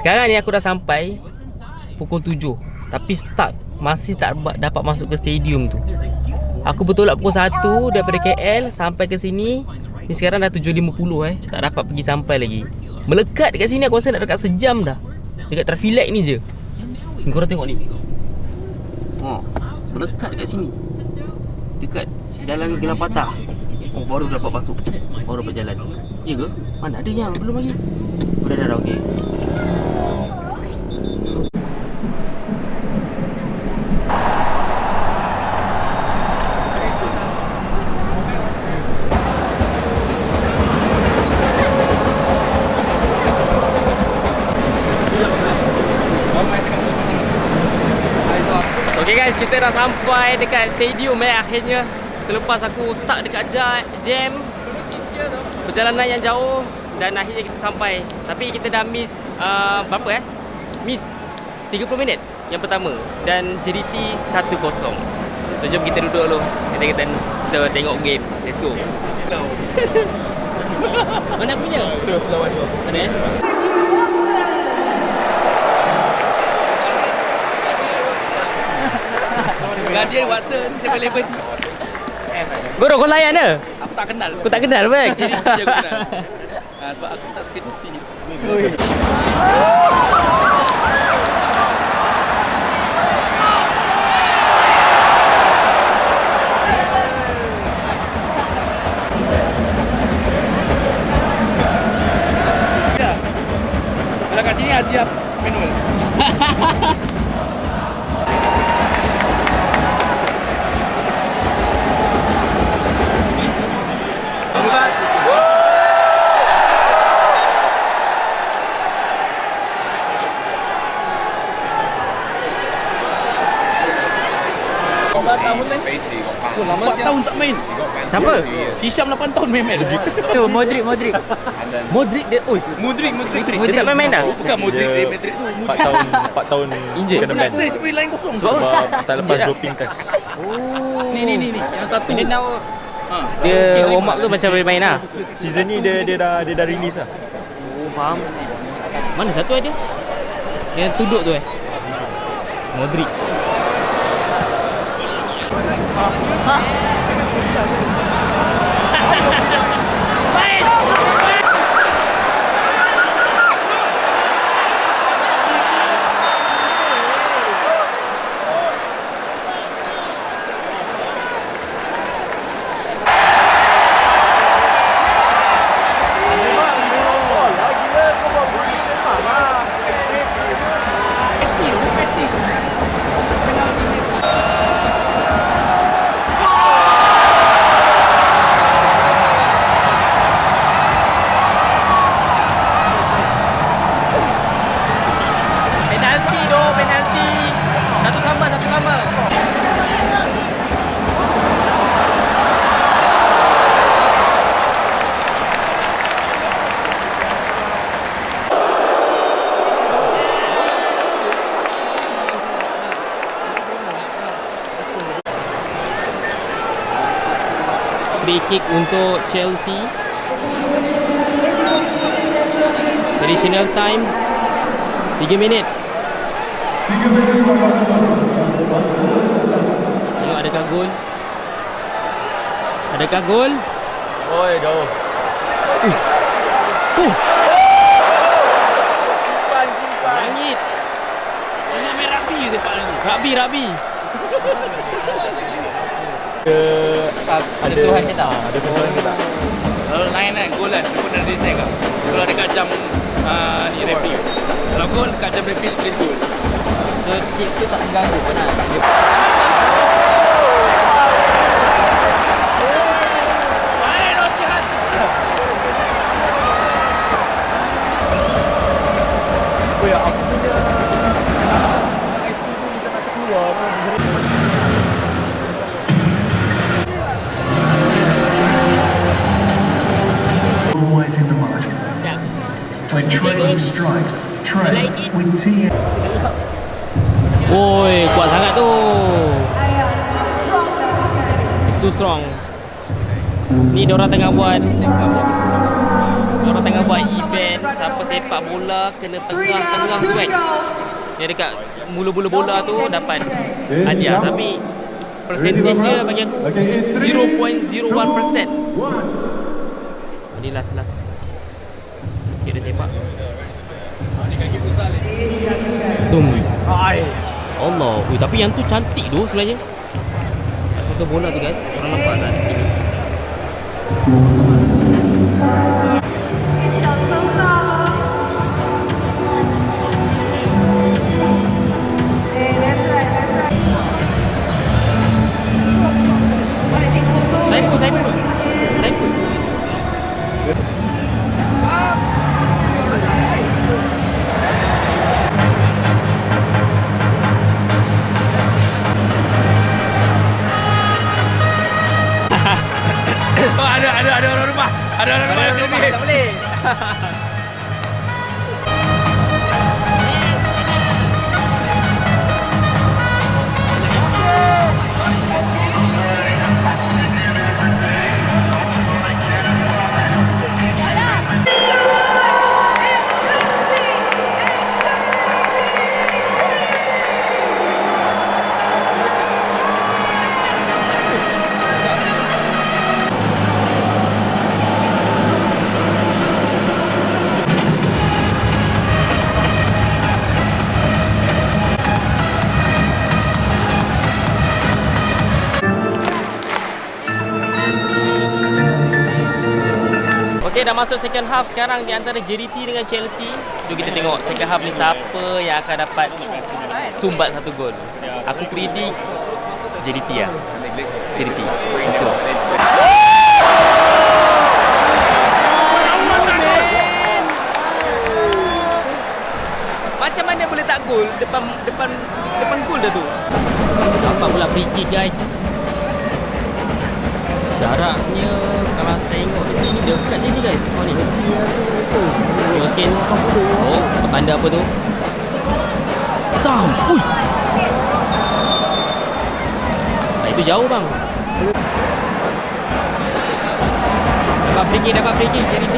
Sekarang ni aku dah sampai pukul 7. Tapi start masih tak dapat masuk ke stadium tu. Aku bertolak pukul 1 daripada KL sampai ke sini. Ni sekarang dah 7.50 tak dapat pergi sampai lagi. Melekat dekat sini, aku rasa nak dekat sejam dah. Dekat traffic light ni je. Ni korang tengok ni. Melekat dekat sini. Dekat jalan Gelang Patah. Baru dapat masuk. Baru dapat jalan. Ya ke? Mana ada yang belum lagi? Dah okey. Okay guys, kita dah sampai dekat stadium akhirnya. Selepas aku stuck dekat jam, perjalanan yang jauh, dan akhirnya kita sampai. Tapi kita dah miss berapa Miss 30 minit yang pertama dan JDT 1-0. So jom kita duduk dulu. Kita tengok game. Let's go. Mana aku punya? Terus lawan tu. Mana Guardian Watson 7-11. Guru, kau layan ke? Aku tak kenal. Kau tak kenal bang? Jadi aku kenal. Sebab aku tak skripsi. Kalau kat sini Asia manual. Lama 4 tahun tak main. Siapa? Hisham 8 tahun main. Tu Modric. Modric dia. Oi, Modric. Dia tak main dah. Bukan Modric, dia Madrid tu. 4 tahun Injured. kena ban. Saya sebagai line kosong. Sebab tak lepas doping test. Oh. Ni yang tattoo. Dia now dia warm up tu macam boleh main lah. Season ni dia dah release lah. Oh, faham. Mana satu ada? Yang tuduk tu Modric. Penalti. Satu sama. Free kick untuk Chelsea. Additional time 3 minit. Tengok adakah gol? Oi, jauh. Langit. Ini main rugby sepak ni. Rugby. Ada Tuhan kita. Kalau lain gol kan, dia pun dah detect kan. Kalau dekat jam ni referee. Kalau gol dekat jam referee tulis gol. So chip tu tak mengganggu pun lah. Always in the market. When trading strikes, trade with TN. Oi, kuat sangat tu. It's too strong. Ni diorang tengah buat event siapa sepak bola kena tengah-tengah tu kan. Yang dekat mula-mula bola tu dapat hadiah. Tapi percentage dia bagi aku 0.01%. Ini last. Sikit dia sepak. Ni kaki pusat ni. Tum. Allah. Tapi yang tu cantik tu sebenarnya. Satu bola tu guys. Korang nampak tak? Ini. Saya pun. Oh, ada orang rumah. Ada orang rumah yang sini. Tak boleh. Okay, dah masuk second half sekarang di antara JDT dengan Chelsea. Jom kita tengok second half ni siapa yang akan dapat sumbat satu gol. Aku predict JDT lah. JDT. Let's go. Macam mana boleh tak gol depan gol dah tu. Dapat pula free kick guys. Jaraknya kalau tengok di sini dekat je ni guys. Oh ni. Tengok sikit. Oh, tanda apa tu? Tam. Ui. Itu jauh bang. Dapat free kick JDT.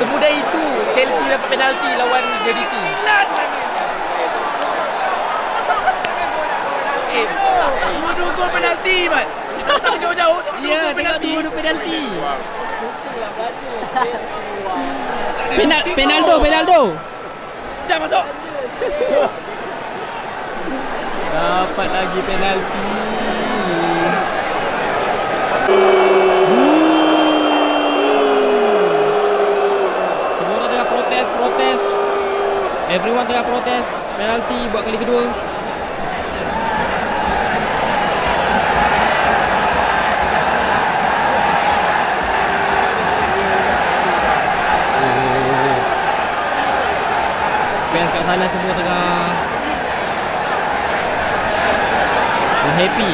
Semudah itu Chelsea dapat penalti lawan JDT. Dua gol penalti, Mat. Tak jauh-jauh. Ya, tengok dua penalti. Penaldo. Jangan masuk. Dapat lagi penalti. Semua orang tengah protes. Everyone tengah protes. Penalti buat kali kedua. Fans kat sana semua tengah happy.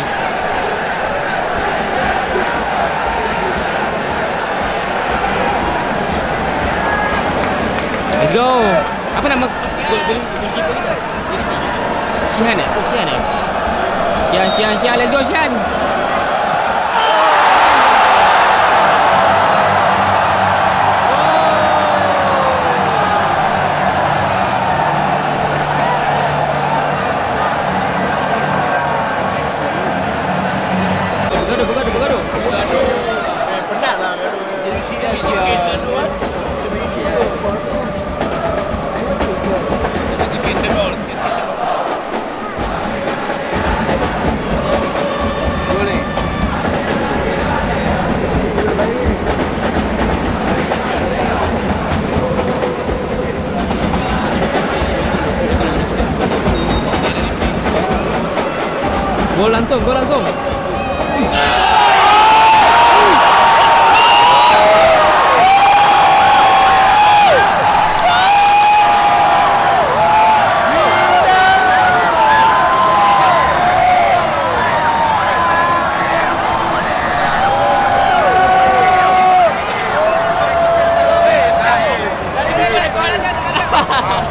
Let's go. Apa nama goalkeeper kita? Shihan eh? Shihan. Let's go Shihan. Gol langsung, gol langsung.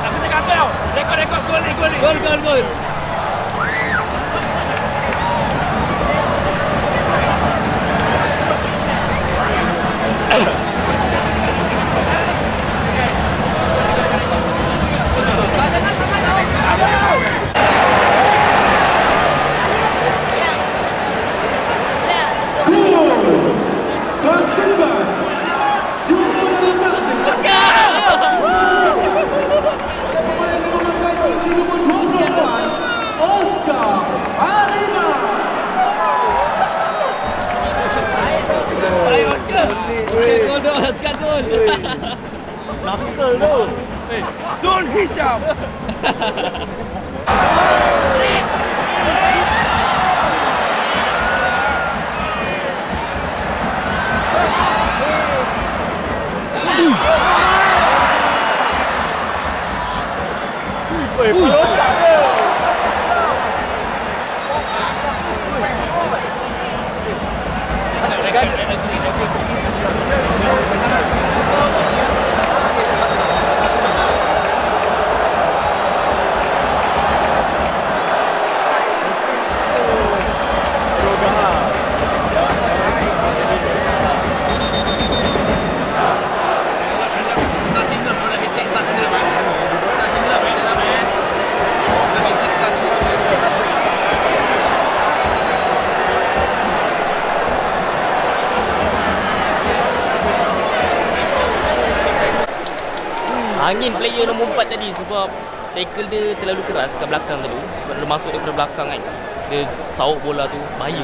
Aku cakap apa tau? Rekod gol ni. Gol. Pasukan Juara Brazil. Pemain yang memakai jersey nombor 24, Oscar Arena. Oscar gol. Nakal tu. Zul Hisham. Pelontak dia. Angin player nombor 4 tadi sebab tackle dia terlalu keras kat belakang tadi. Sebab dia masuk daripada belakang kan. Dia sauk bola tu bahaya.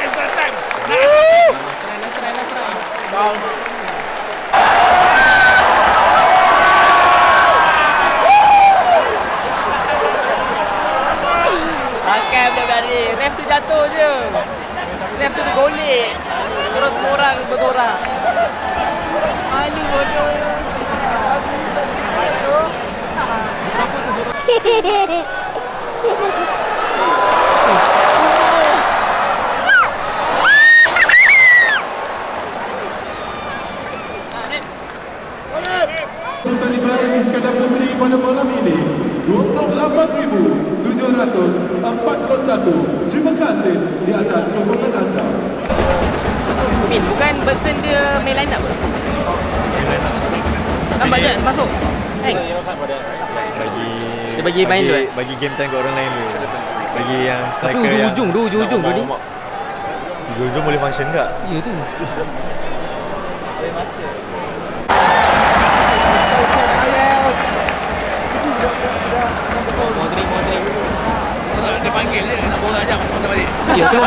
Extra time. Pakai budak-budak ni. Ref tu jatuh je. Ref tu digolek. Terus semua orang bersorak. Malu bodoh. Sultan Ibrahim Iskandar Puteri pada malam ini 28,741. Terima kasih di atas sokongan anda. Min, bukan Bersen dia main line up ke? Nampak je masuk. Hang. Dia bagi main dulu. Bagi game time kat orang lain dulu. Bagi yang Tapi striker yang ujung-ujung tu, ujung-ujung tu ni. Ujung-ujung boleh function tak? Ya tu. Modric. Dia panggil je nak bola jap kita balik. Ya tu.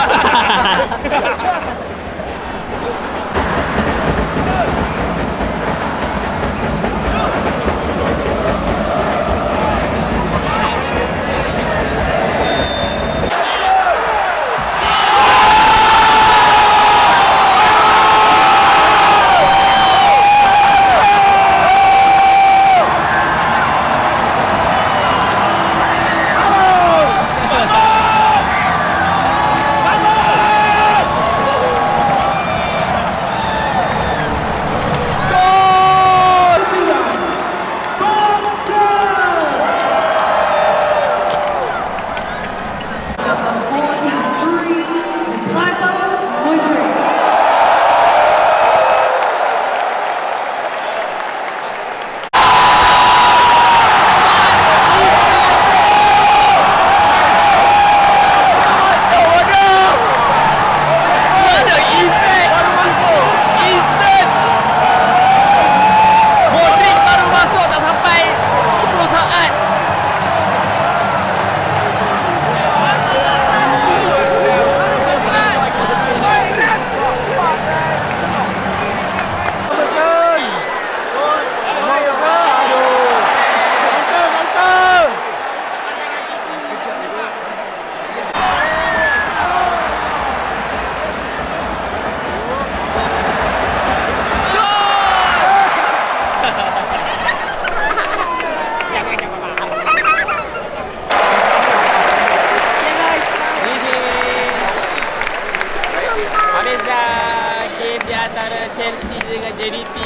antara Chelsea dengan JDT.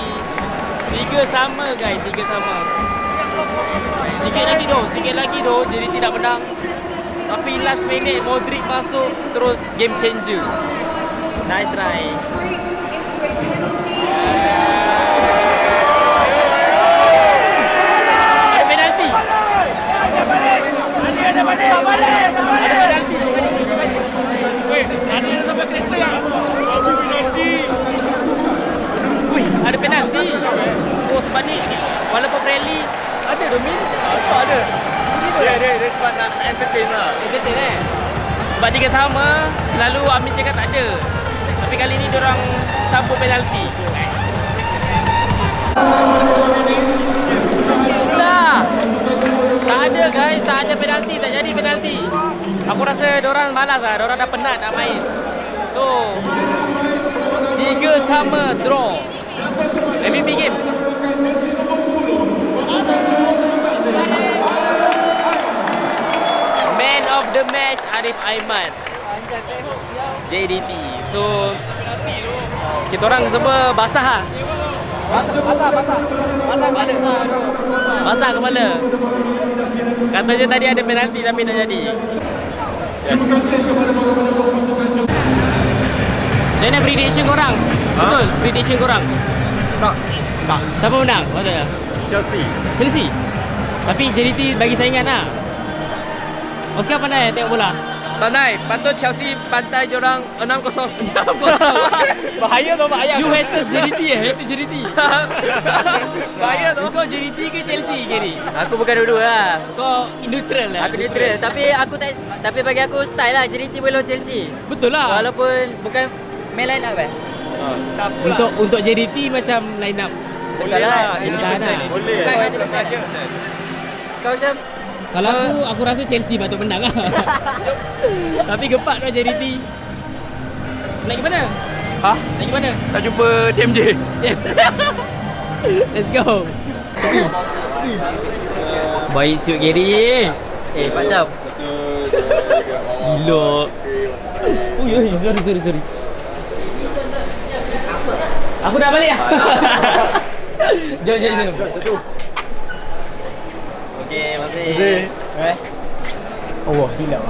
3 sama guys, 3 sama. Sikit lagi doh JDT nak menang. Tapi last minute Modric masuk terus game changer. Nice try. Ada penalti. Ada penalti. Ada sampai kereta yang penalti. Wih, ada penalti. Oh, sebab ni walaupun friendly ada Domin. Ada. Dia sebab nak entertain lah. Entertain Sebab 3 sama, selalu Amin cakap tak ada. Tapi kali ni diorang sambung penalti. Tak ada guys, tak ada penalti, tak jadi penalti. Aku rasa diorang malas lah, diorang dah penat nak main. So 3 sama draw. MVP game. Man of the match Arif Aiman, JDT. So kita orang semua basah lah. Basah kepala. Katanya tadi ada penalti tapi tak jadi. Macam mana prediction korang? Betul? Prediction korang? Tak. Siapa menang? Maksudnya? Chelsea? Tapi JDT bagi saingan lah. Oscar pandai tengok bola? Pandai, patut Chelsea bantai diorang 6-0. Bahaya tu, bahaya. You haters JDT haters JDT. Bahaya tu. Kau JDT ke Chelsea kiri? Aku bukan dulu lah. Kau neutral lah. Aku neutral. Tapi bagi aku style lah JDT boleh lawan Chelsea. Betul lah. Walaupun bukan main line up Tak pula. Untuk JDT macam line up. Betul lah. Boleh. Kau Syam? Kalau aku rasa Chelsea patut menang lah. Tapi gepak tu JDT. Nak pergi mana? Ha? Nak pergi mana? Tak jumpa TMJ. Let's go. Baik siut Gary. Pak Syam. Gila. Sorry. Aku dah balik lah. Jom. Okey, masih. Allah, silap.